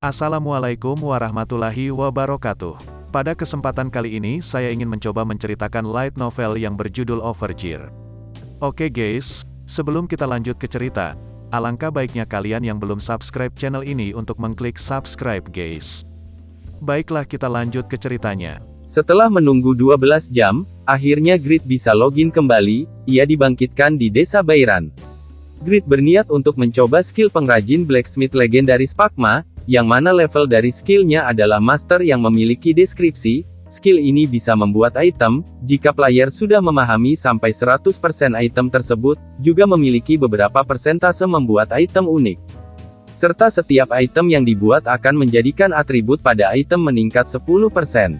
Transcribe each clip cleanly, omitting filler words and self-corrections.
Assalamualaikum warahmatullahi wabarakatuh. Pada kesempatan kali ini saya ingin mencoba menceritakan light novel yang berjudul Overgear. Oke guys, sebelum kita lanjut ke cerita, alangkah baiknya kalian yang belum subscribe channel ini untuk mengklik subscribe guys. Baiklah kita lanjut ke ceritanya. Setelah menunggu 12 jam, akhirnya Grit bisa login kembali. Ia dibangkitkan di desa Bairan. Grit berniat untuk mencoba skill pengrajin blacksmith legendaris Pakma, yang mana level dari skillnya adalah master yang memiliki deskripsi. Skill ini bisa membuat item, jika player sudah memahami sampai 100% item tersebut, juga memiliki beberapa persentase membuat item unik. Serta setiap item yang dibuat akan menjadikan atribut pada item meningkat 10%.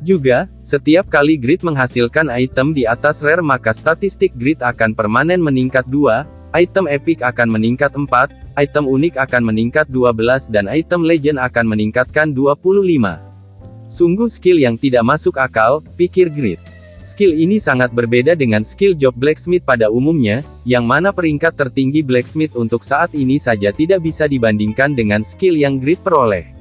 Juga, setiap kali Grit menghasilkan item di atas rare maka statistik Grit akan permanen meningkat 2, item epic akan meningkat 4, item unik akan meningkat 12 dan item legend akan meningkatkan 25. Sungguh skill yang tidak masuk akal, pikir Grit. Skill ini sangat berbeda dengan skill job blacksmith pada umumnya, yang mana peringkat tertinggi blacksmith untuk saat ini saja tidak bisa dibandingkan dengan skill yang Grit peroleh.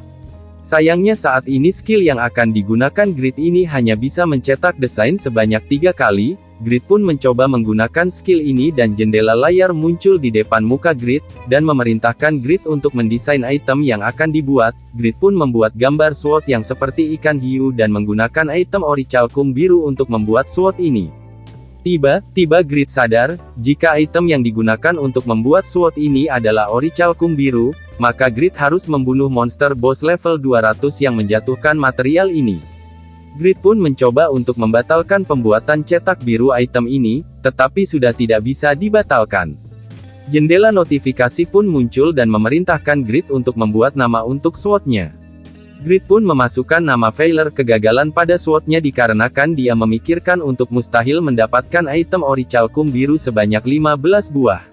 Sayangnya saat ini skill yang akan digunakan Grit ini hanya bisa mencetak desain sebanyak 3 kali. Grit pun mencoba menggunakan skill ini dan jendela layar muncul di depan muka Grit, dan memerintahkan Grit untuk mendesain item yang akan dibuat. Grit pun membuat gambar sword yang seperti ikan hiu dan menggunakan item orichalcum biru untuk membuat sword ini. Tiba-tiba Grit sadar, jika item yang digunakan untuk membuat sword ini adalah orichalcum biru, maka Grit harus membunuh monster boss level 200 yang menjatuhkan material ini. Grit pun mencoba untuk membatalkan pembuatan cetak biru item ini, tetapi sudah tidak bisa dibatalkan. Jendela notifikasi pun muncul dan memerintahkan Grit untuk membuat nama untuk swordnya. Grit pun memasukkan nama failure kegagalan pada swordnya dikarenakan dia memikirkan untuk mustahil mendapatkan item orichalcum biru sebanyak 15 buah.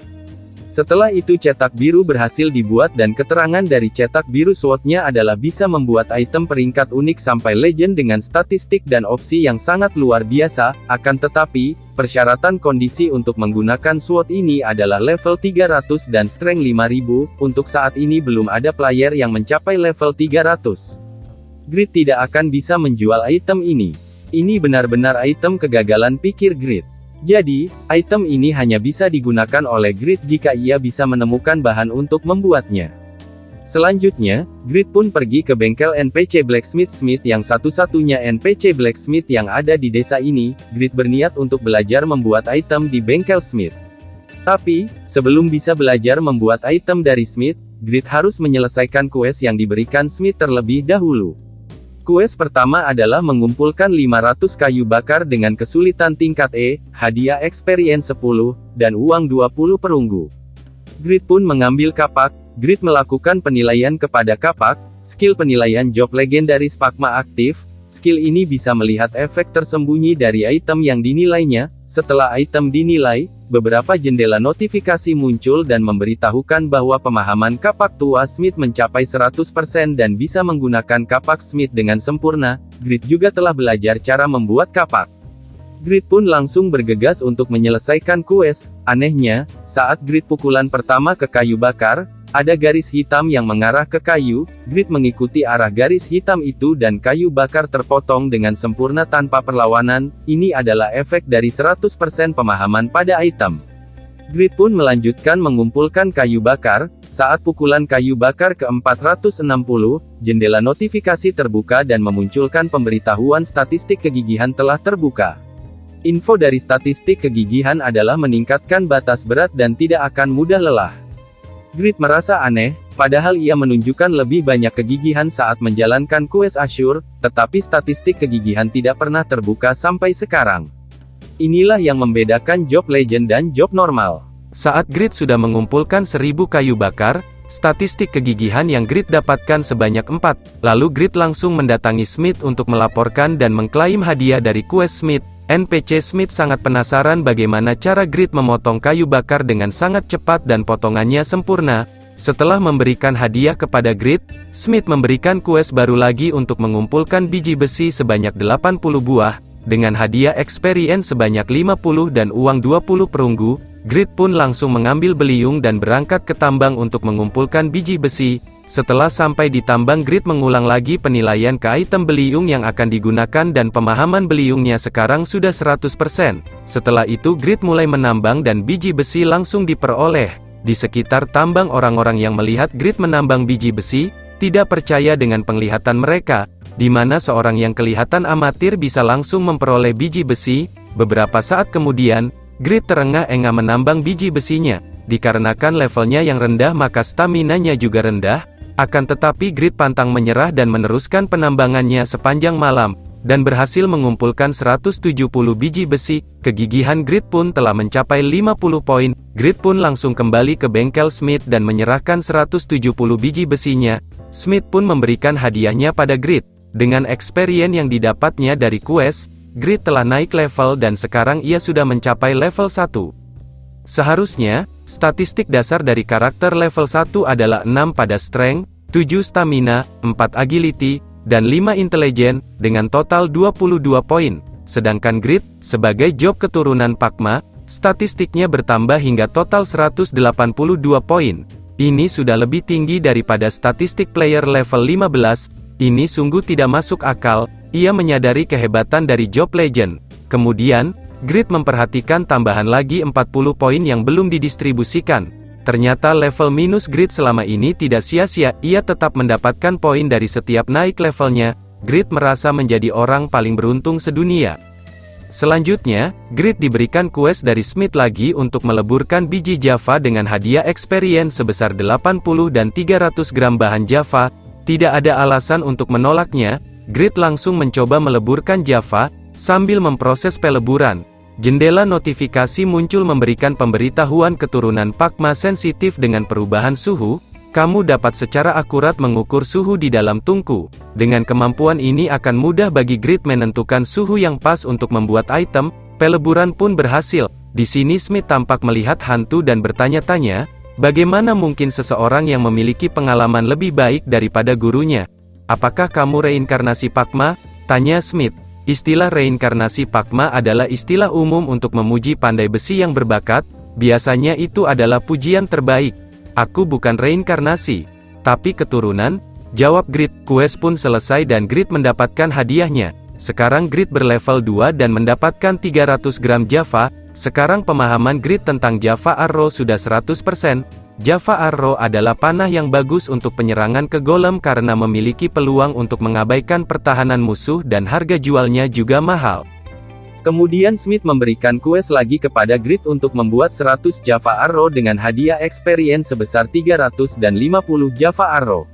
Setelah itu cetak biru berhasil dibuat dan keterangan dari cetak biru swordnya adalah bisa membuat item peringkat unik sampai legend dengan statistik dan opsi yang sangat luar biasa. Akan tetapi, persyaratan kondisi untuk menggunakan sword ini adalah level 300 dan strength 5000, untuk saat ini belum ada player yang mencapai level 300. Grit tidak akan bisa menjual item ini. Ini benar-benar item kegagalan, pikir Grit. Jadi, item ini hanya bisa digunakan oleh Grit jika ia bisa menemukan bahan untuk membuatnya. Selanjutnya, Grit pun pergi ke bengkel NPC Blacksmith Smith yang satu-satunya NPC Blacksmith yang ada di desa ini. Grit berniat untuk belajar membuat item di bengkel Smith. Tapi, sebelum bisa belajar membuat item dari Smith, Grit harus menyelesaikan quest yang diberikan Smith terlebih dahulu. Quest pertama adalah mengumpulkan 500 kayu bakar dengan kesulitan tingkat E, hadiah experience 10, dan uang 20 perunggu. Grit pun mengambil kapak. Grit melakukan penilaian kepada kapak. Skill penilaian job legendaris Pakma aktif. Skill ini bisa melihat efek tersembunyi dari item yang dinilainya. Setelah item dinilai, beberapa jendela notifikasi muncul dan memberitahukan bahwa pemahaman kapak tua Smith mencapai 100% dan bisa menggunakan kapak Smith dengan sempurna. Grit juga telah belajar cara membuat kapak. Grit pun langsung bergegas untuk menyelesaikan quest. Anehnya, saat Grit pukulan pertama ke kayu bakar, ada garis hitam yang mengarah ke kayu. Grit mengikuti arah garis hitam itu dan kayu bakar terpotong dengan sempurna tanpa perlawanan. Ini adalah efek dari 100% pemahaman pada item. Grit pun melanjutkan mengumpulkan kayu bakar. Saat pukulan kayu bakar ke 460, jendela notifikasi terbuka dan memunculkan pemberitahuan statistik kegigihan telah terbuka. Info dari statistik kegigihan adalah meningkatkan batas berat dan tidak akan mudah lelah. Grit merasa aneh, padahal ia menunjukkan lebih banyak kegigihan saat menjalankan quest Ashur, tetapi statistik kegigihan tidak pernah terbuka sampai sekarang. Inilah yang membedakan job legend dan job normal. Saat Grit sudah mengumpulkan 1000 kayu bakar, statistik kegigihan yang Grit dapatkan sebanyak 4, lalu Grit langsung mendatangi Smith untuk melaporkan dan mengklaim hadiah dari quest Smith. NPC Smith sangat penasaran bagaimana cara Grit memotong kayu bakar dengan sangat cepat dan potongannya sempurna. Setelah memberikan hadiah kepada Grit, Smith memberikan quest baru lagi untuk mengumpulkan biji besi sebanyak 80 buah, dengan hadiah experience sebanyak 50 dan uang 20 perunggu. Grit pun langsung mengambil beliung dan berangkat ke tambang untuk mengumpulkan biji besi. Setelah sampai di tambang, Grid mengulang lagi penilaian ke item beliung yang akan digunakan dan pemahaman beliungnya sekarang sudah 100%. Setelah itu Grid mulai menambang dan biji besi langsung diperoleh. Di sekitar tambang orang-orang yang melihat Grid menambang biji besi, tidak percaya dengan penglihatan mereka, di mana seorang yang kelihatan amatir bisa langsung memperoleh biji besi. Beberapa saat kemudian, Grid terengah-engah menambang biji besinya. Dikarenakan levelnya yang rendah maka stamina-nya juga rendah. Akan tetapi Grid pantang menyerah dan meneruskan penambangannya sepanjang malam, dan berhasil mengumpulkan 170 biji besi. Kegigihan Grid pun telah mencapai 50 poin. Grid pun langsung kembali ke bengkel Smith dan menyerahkan 170 biji besinya. Smith pun memberikan hadiahnya pada Grid. Dengan experience yang didapatnya dari quest, Grid telah naik level dan sekarang ia sudah mencapai level 1. Seharusnya, statistik dasar dari karakter level 1 adalah 6 pada strength, 7 stamina, 4 agility, dan 5 intelligence, dengan total 22 poin. Sedangkan Grid, sebagai job keturunan Pakma, statistiknya bertambah hingga total 182 poin. Ini sudah lebih tinggi daripada statistik player level 15, ini sungguh tidak masuk akal. Ia menyadari kehebatan dari job legend. Kemudian, Grid memperhatikan tambahan lagi 40 poin yang belum didistribusikan. Ternyata level minus Grid selama ini tidak sia-sia, ia tetap mendapatkan poin dari setiap naik levelnya. Grid merasa menjadi orang paling beruntung sedunia. Selanjutnya, Grid diberikan quest dari Smith lagi untuk meleburkan biji Java dengan hadiah experience sebesar 80 dan 300 gram bahan Java. Tidak ada alasan untuk menolaknya. Grid langsung mencoba meleburkan Java. Sambil memproses peleburan, jendela notifikasi muncul memberikan pemberitahuan keturunan Pakma sensitif dengan perubahan suhu. Kamu dapat secara akurat mengukur suhu di dalam tungku. Dengan kemampuan ini akan mudah bagi Grid menentukan suhu yang pas untuk membuat item. Peleburan pun berhasil. Di sini Smith tampak melihat hantu dan bertanya-tanya, bagaimana mungkin seseorang yang memiliki pengalaman lebih baik daripada gurunya? Apakah kamu reinkarnasi Pakma? Tanya Smith. Istilah reinkarnasi Pakma adalah istilah umum untuk memuji pandai besi yang berbakat. Biasanya itu adalah pujian terbaik. Aku bukan reinkarnasi, tapi keturunan, jawab Grid. Quest pun selesai dan Grid mendapatkan hadiahnya. Sekarang Grid berlevel 2 dan mendapatkan 300 gram Java. Sekarang pemahaman Grid tentang Java Arrow sudah 100%. Java Arrow adalah panah yang bagus untuk penyerangan ke golem karena memiliki peluang untuk mengabaikan pertahanan musuh dan harga jualnya juga mahal. Kemudian Smith memberikan quest lagi kepada Grid untuk membuat 100 Java Arrow dengan hadiah experience sebesar 300 dan 50 Java Arrow.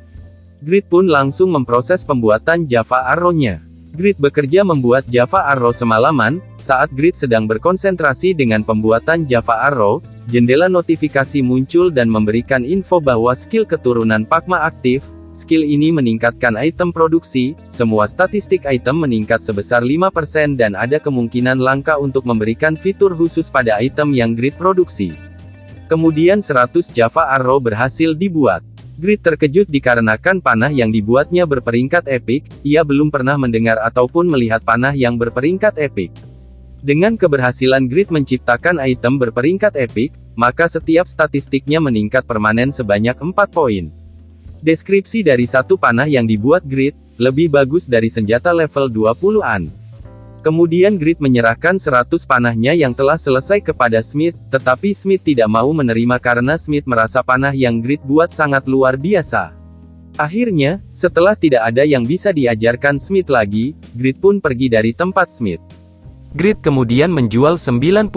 Grid pun langsung memproses pembuatan Java Arrow-nya. Grid bekerja membuat Java Arrow semalaman. Saat Grid sedang berkonsentrasi dengan pembuatan Java Arrow, jendela notifikasi muncul dan memberikan info bahwa skill keturunan Pakma aktif. Skill ini meningkatkan item produksi. Semua statistik item meningkat sebesar 5% dan ada kemungkinan langka untuk memberikan fitur khusus pada item yang Grid produksi. Kemudian 100 Java Arrow berhasil dibuat. Grid terkejut dikarenakan panah yang dibuatnya berperingkat epic. Ia belum pernah mendengar ataupun melihat panah yang berperingkat epic. Dengan keberhasilan Grid menciptakan item berperingkat epic, maka setiap statistiknya meningkat permanen sebanyak 4 poin. Deskripsi dari satu panah yang dibuat Grid, lebih bagus dari senjata level 20-an. Kemudian Grid menyerahkan 100 panahnya yang telah selesai kepada Smith, tetapi Smith tidak mau menerima karena Smith merasa panah yang Grid buat sangat luar biasa. Akhirnya, setelah tidak ada yang bisa diajarkan Smith lagi, Grid pun pergi dari tempat Smith. Grid kemudian menjual 99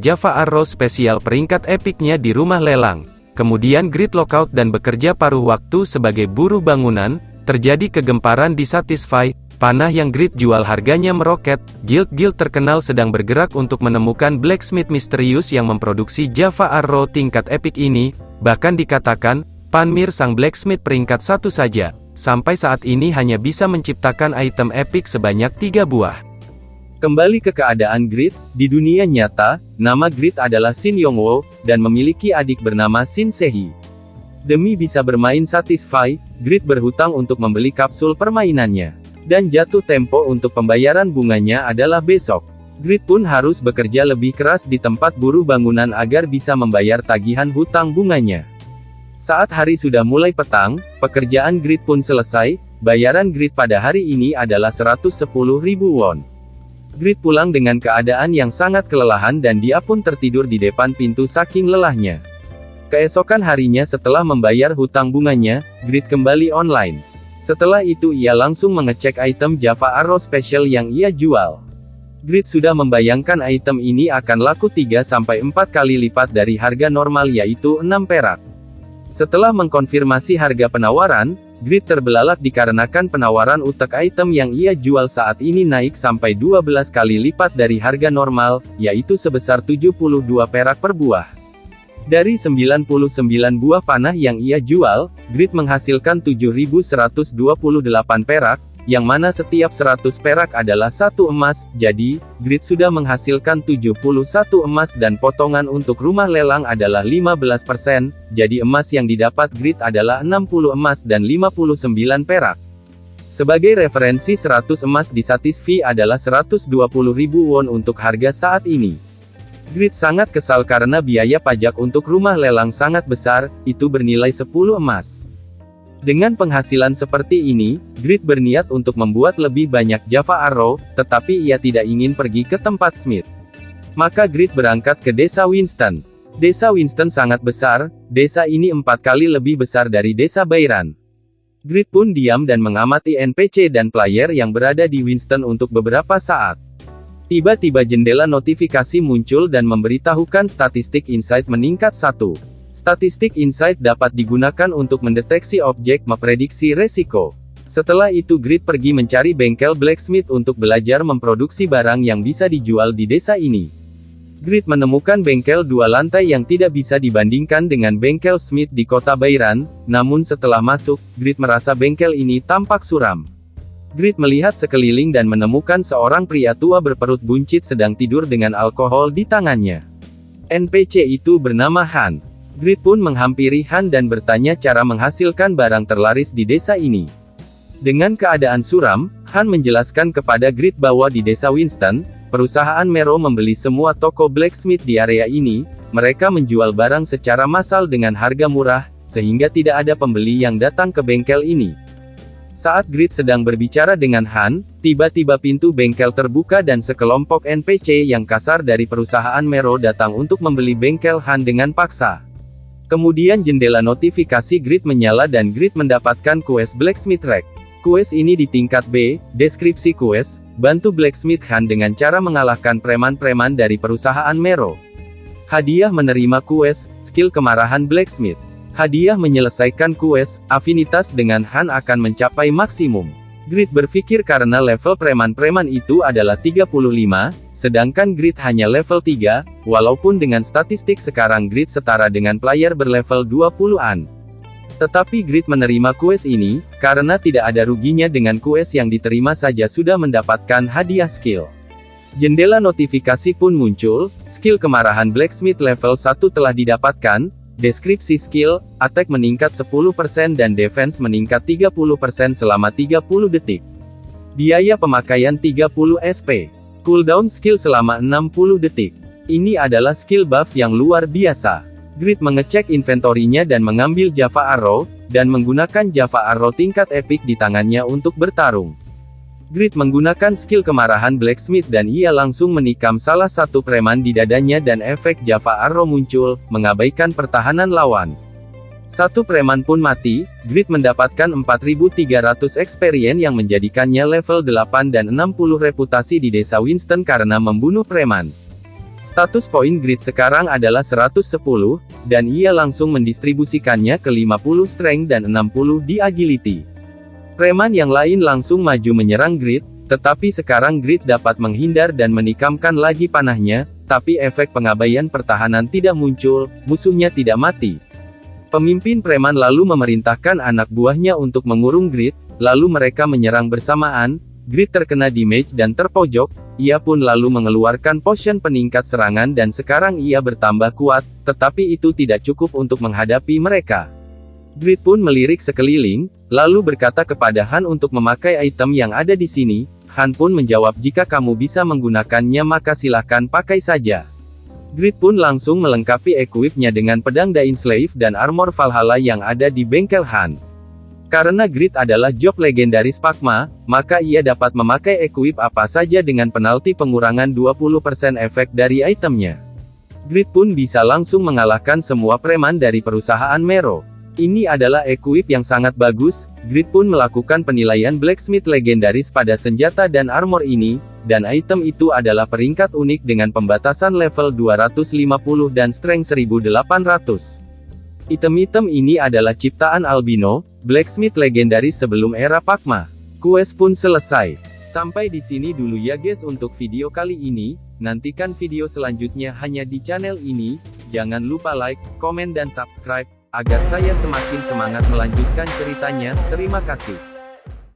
Java Arrow spesial peringkat epicnya di rumah lelang. Kemudian Grid lockout dan bekerja paruh waktu sebagai buruh bangunan. Terjadi kegemparan di Satisfy. Panah yang Grid jual harganya meroket. Guild-guild terkenal sedang bergerak untuk menemukan blacksmith misterius yang memproduksi Java Arrow tingkat epic ini. Bahkan dikatakan, Panmir sang blacksmith peringkat 1 saja, sampai saat ini hanya bisa menciptakan item epic sebanyak 3 buah. Kembali ke keadaan Grid, di dunia nyata, nama Grid adalah Shin Yongwo, dan memiliki adik bernama Shin Sehi. Demi bisa bermain Satisfy, Grid berhutang untuk membeli kapsul permainannya. Dan jatuh tempo untuk pembayaran bunganya adalah besok. Grid pun harus bekerja lebih keras di tempat buruh bangunan agar bisa membayar tagihan hutang bunganya. Saat hari sudah mulai petang, pekerjaan Grid pun selesai. Bayaran Grid pada hari ini adalah 110.000 won. Grid pulang dengan keadaan yang sangat kelelahan dan dia pun tertidur di depan pintu saking lelahnya. Keesokan harinya setelah membayar hutang bunganya, Grid kembali online. Setelah itu ia langsung mengecek item Java Arrow Special yang ia jual. Grid sudah membayangkan item ini akan laku 3-4 kali lipat dari harga normal yaitu 6 perak. Setelah mengkonfirmasi harga penawaran, Grid terbelalak dikarenakan penawaran utek item yang ia jual saat ini naik sampai 12 kali lipat dari harga normal, yaitu sebesar 72 perak per buah. Dari 99 buah panah yang ia jual, Grid menghasilkan 7.128 perak, yang mana setiap 100 perak adalah 1 emas, jadi, Grid sudah menghasilkan 71 emas dan potongan untuk rumah lelang adalah 15%, jadi emas yang didapat Grid adalah 60 emas dan 59 perak. Sebagai referensi 100 emas di Satisfy adalah 120.000 won untuk harga saat ini. Grid sangat kesal karena biaya pajak untuk rumah lelang sangat besar, itu bernilai 10 emas. Dengan penghasilan seperti ini, Grid berniat untuk membuat lebih banyak Java Arrow, tetapi ia tidak ingin pergi ke tempat Smith. Maka Grid berangkat ke desa Winston. Desa Winston sangat besar, desa ini 4 kali lebih besar dari desa Bairan. Grid pun diam dan mengamati NPC dan player yang berada di Winston untuk beberapa saat. Tiba-tiba jendela notifikasi muncul dan memberitahukan statistik insight meningkat 1. Statistik insight dapat digunakan untuk mendeteksi objek, memprediksi resiko. Setelah itu Grid pergi mencari bengkel blacksmith untuk belajar memproduksi barang yang bisa dijual di desa ini. Grid menemukan bengkel 2 lantai yang tidak bisa dibandingkan dengan bengkel Smith di kota Bairan, namun setelah masuk, Grid merasa bengkel ini tampak suram. Grid melihat sekeliling dan menemukan seorang pria tua berperut buncit sedang tidur dengan alkohol di tangannya. NPC itu bernama Han. Grid pun menghampiri Han dan bertanya cara menghasilkan barang terlaris di desa ini. Dengan keadaan suram, Han menjelaskan kepada Grid bahwa di desa Winston, perusahaan Mero membeli semua toko blacksmith di area ini. Mereka menjual barang secara massal dengan harga murah, sehingga tidak ada pembeli yang datang ke bengkel ini. Saat Grid sedang berbicara dengan Han, tiba-tiba pintu bengkel terbuka dan sekelompok NPC yang kasar dari perusahaan Mero datang untuk membeli bengkel Han dengan paksa. Kemudian jendela notifikasi Grid menyala dan Grid mendapatkan quest Blacksmith Rack. Quest ini di tingkat B, deskripsi quest, bantu Blacksmith Han dengan cara mengalahkan preman-preman dari perusahaan Mero. Hadiah menerima quest, skill kemarahan Blacksmith. Hadiah menyelesaikan quest, afinitas dengan Han akan mencapai maksimum. Grid berpikir karena level preman-preman itu adalah 35, sedangkan Grid hanya level 3, walaupun dengan statistik sekarang Grid setara dengan player berlevel 20-an. Tetapi Grid menerima quest ini, karena tidak ada ruginya dengan quest yang diterima saja sudah mendapatkan hadiah skill. Jendela notifikasi pun muncul, skill kemarahan Blacksmith level 1 telah didapatkan. Deskripsi skill, attack meningkat 10% dan defense meningkat 30% selama 30 detik. Biaya pemakaian 30 SP. Cooldown skill selama 60 detik. Ini adalah skill buff yang luar biasa. Grid mengecek inventorinya dan mengambil Java Arrow, dan menggunakan Java Arrow tingkat epic di tangannya untuk bertarung. Grid menggunakan skill kemarahan Blacksmith dan ia langsung menikam salah satu preman di dadanya dan efek Java Arrow muncul, mengabaikan pertahanan lawan. Satu preman pun mati. Grid mendapatkan 4.300 experience yang menjadikannya level 8 dan 60 reputasi di desa Winston karena membunuh preman. Status poin Grid sekarang adalah 110, dan ia langsung mendistribusikannya ke 50 strength dan 60 di agility. Preman yang lain langsung maju menyerang Grid, tetapi sekarang Grid dapat menghindar dan menikamkan lagi panahnya, tapi efek pengabaian pertahanan tidak muncul, musuhnya tidak mati. Pemimpin preman lalu memerintahkan anak buahnya untuk mengurung Grid, lalu mereka menyerang bersamaan. Grid terkena damage dan terpojok, ia pun lalu mengeluarkan potion peningkat serangan dan sekarang ia bertambah kuat, tetapi itu tidak cukup untuk menghadapi mereka. Grid pun melirik sekeliling, lalu berkata kepada Han untuk memakai item yang ada di sini. Han pun menjawab jika kamu bisa menggunakannya maka silahkan pakai saja. Grid pun langsung melengkapi equipnya dengan pedang Dainslave dan armor Valhalla yang ada di bengkel Han. Karena Grid adalah job legendaris Pakma, maka ia dapat memakai equip apa saja dengan penalti pengurangan 20% efek dari itemnya. Grid pun bisa langsung mengalahkan semua preman dari perusahaan Mero. Ini adalah equip yang sangat bagus. Grid pun melakukan penilaian blacksmith legendaris pada senjata dan armor ini, dan item itu adalah peringkat unik dengan pembatasan level 250 dan strength 1800. Item-item ini adalah ciptaan Albino, blacksmith legendaris sebelum era Pakma. Quest pun selesai. Sampai di sini dulu ya guys untuk video kali ini. Nantikan video selanjutnya hanya di channel ini. Jangan lupa like, komen dan subscribe, agar saya semakin semangat melanjutkan ceritanya. Terima kasih.